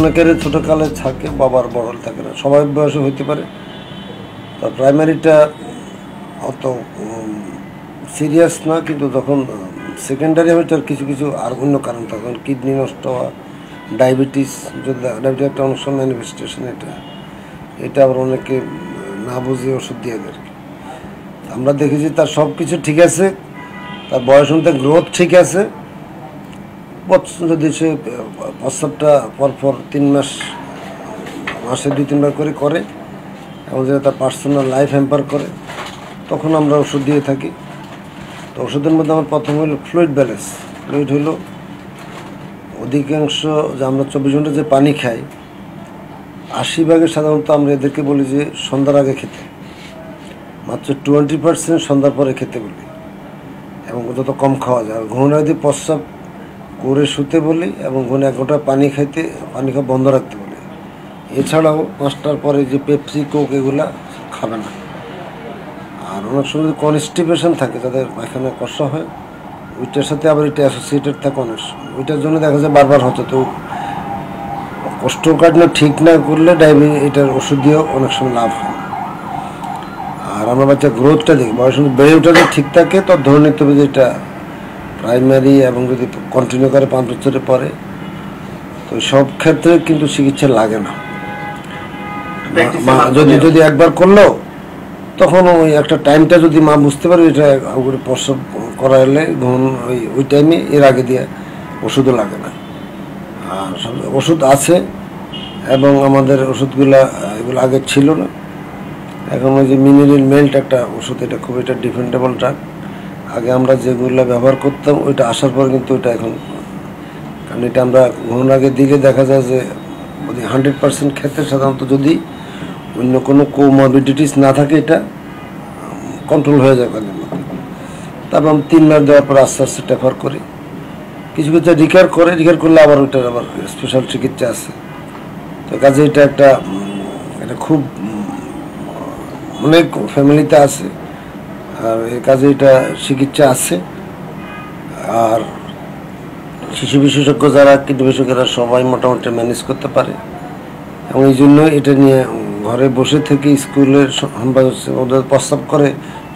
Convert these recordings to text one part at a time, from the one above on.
অনেকের ছোটোকালে থাকে, বাবার বড় থাকে না, সবাই বয়সে হইতে পারে। তো প্রাইমারিটা অত সিরিয়াস না, কিন্তু যখন সেকেন্ডারি হবে তার কিছু কিছু আর অন্য কারণ থাকে, কিডনি নষ্ট হওয়া, ডায়াবেটিস, যদি ডায়াবেটিস একটা অনেক সময় ম্যানিফেস্টেশন, এটা আবার অনেকে না বুঝে ওষুধ দিয়ে দেয় আর কি। আমরা দেখেছি তার সব কিছু ঠিক আছে, তার বয়স অনুযায়ী গ্রোথ ঠিক আছে, যদি সে প্রস্রাবটা পরপর 3 মাসে 2-3 বার করে এবং যেটা তার পার্সোনাল লাইফ হ্যাম্পার করে, তখন আমরা ওষুধ দিয়ে থাকি। তো ওষুধের মধ্যে আমার প্রথম হলো ফ্লুইড ব্যালেন্স। ফ্লুইড হলো অধিকাংশ যে আমরা 24 ঘন্টা যে পানি খাই, 80 ভাগের সাধারণত আমরা এদেরকে বলি যে সন্ধ্যার আগে খেতে, মাত্র 20% সন্ধ্যার পরে খেতে বলি, এবং যত কম খাওয়া যায়। ঘুমের আগে প্রস্রাব করে শুতে বলি, এবং ঘুমে 1 ঘন্টা পানি খাওয়া বন্ধ রাখতে বলি। এছাড়াও 5টার পরে যে পেপসি, কোক এগুলা খাবে না। আর অনেক সময় কনস্টিপেশন থাকে, যাদের পায়খানা কষ্ট হয়, ওইটার সাথে আবার এটা অ্যাসোসিয়েটেড থাকে অনেক সময়, ওইটার জন্য দেখা যায় বারবার হচ্ছে। তো কোষ্ঠকাঠিন্য ঠিক না করলে এটার ওষুধ দিয়েও অনেক সময় লাভ হয়। আর আমরা বাচ্চার গ্রোথটা দেখি, বয়স বেড়ে ওঠাতে ঠিক থাকে, তো ধরে নিতে হবে যে এটা প্রাইমারি, এবং যদি কন্টিনিউ করে 5 বছরের পরে, তো সব ক্ষেত্রে কিন্তু চিকিৎসা লাগে না। যদি একবার করলো, তখন ওই একটা টাইমটা যদি মা বুঝতে পারবে এটা প্রসব করাইলে ঘুম ওই টাইমে, এর আগে দিয়ে ওষুধও লাগে না। আর ওষুধ আছে, এবং আমাদের এগুলো আগে ছিল না। এখন ওই যে মিনারেল মেল্ট একটা ওষুধ, এটা খুব ডিফেন্ডেবল ড্রাগ। আগে আমরা যেগুলো ব্যবহার করতাম, ওইটা আসার পর কিন্তু ওইটা এখন, কারণ এটা আমরা ঘুমের আগে দিলে দেখা যায় যে 100% ক্ষেত্রে সাধারণত যদি অন্য কোনো কোমরবিডিটিস না থাকে, এটা কন্ট্রোল হয়ে যায় কাজের মধ্যে। তারপর আমি 3 মাস দেওয়ার পর আস্তে আস্তে রেফার করি। কিছু রিকার করলে আবার ওইটার আবার স্পেশাল চিকিৎসা আছে। তো কাজে এটা খুব অনেক ফ্যামিলিতে আছে, আর এর কাজে এটা চিকিৎসা আছে। আর শিশু বিশেষজ্ঞ যারা, কিডনি বিশেষজ্ঞরা সবাই মোটামুটি ম্যানেজ করতে পারে, এবং এই জন্য এটা নিয়ে ঘরে বসে থেকে স্কুলের ওদের প্রস্তাব করে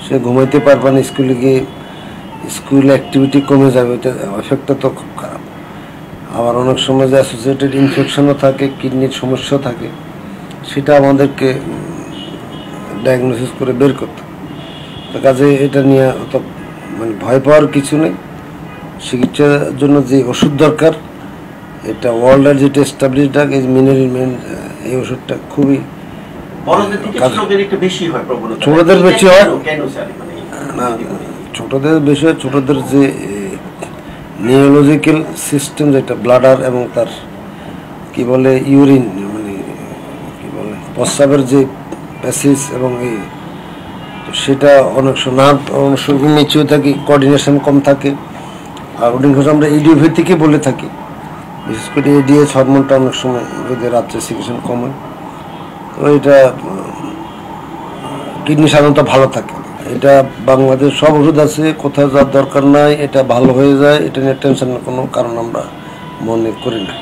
সে ঘুমাইতে পারবে না, স্কুলে গিয়ে স্কুল অ্যাক্টিভিটি কমে যাবে, এটা এফেক্টটা তো খুব খারাপ। আবার অনেক সময় যে অ্যাসোসিয়েটেড ইনফেকশনও থাকে, কিডনির সমস্যা থাকে, সেটা আমাদেরকে ডায়াগনোসিস করে বের করতে। তো কাজে এটা নিয়ে অত ভয় পাওয়ার কিছু নেই। চিকিৎসার জন্য যে ওষুধ দরকার, এটা ওয়ার্ল্ডের যেটা এস্টাবলিশ ড্রাগ, এই মিনারেল মেল্ট, এই ওষুধটা খুবই ছোটদের বেশি হয় না। ছোটদের বেশি হয়, ছোটদের যে নিউরোলজিক্যাল সিস্টেম, যেটা ব্লাডার এবং তার কি বলে ইউরিন, কি বলে প্রস্রাবের যে প্যাসেজ, এবং সেটা অনেক সময় মেচিউর থাকে, কোঅর্ডিনেশন কম থাকে। আর অধিকাংশ আমরা ইডিওপ্যাথিকে বলে থাকি, বিশেষ করে এডিএইচ হরমোনটা অনেক সময় যদি রাত্রে সিক্রেশন কম হয়, তো এটা কিডনি সাধারণত ভালো থাকে। এটা বাংলাদেশ সব ওষুধ আছে, কোথাও যাওয়ার দরকার নাই, এটা ভালো হয়ে যায়, এটা নিয়ে টেনশনের কোনো কারণ আমরা মনে করি না।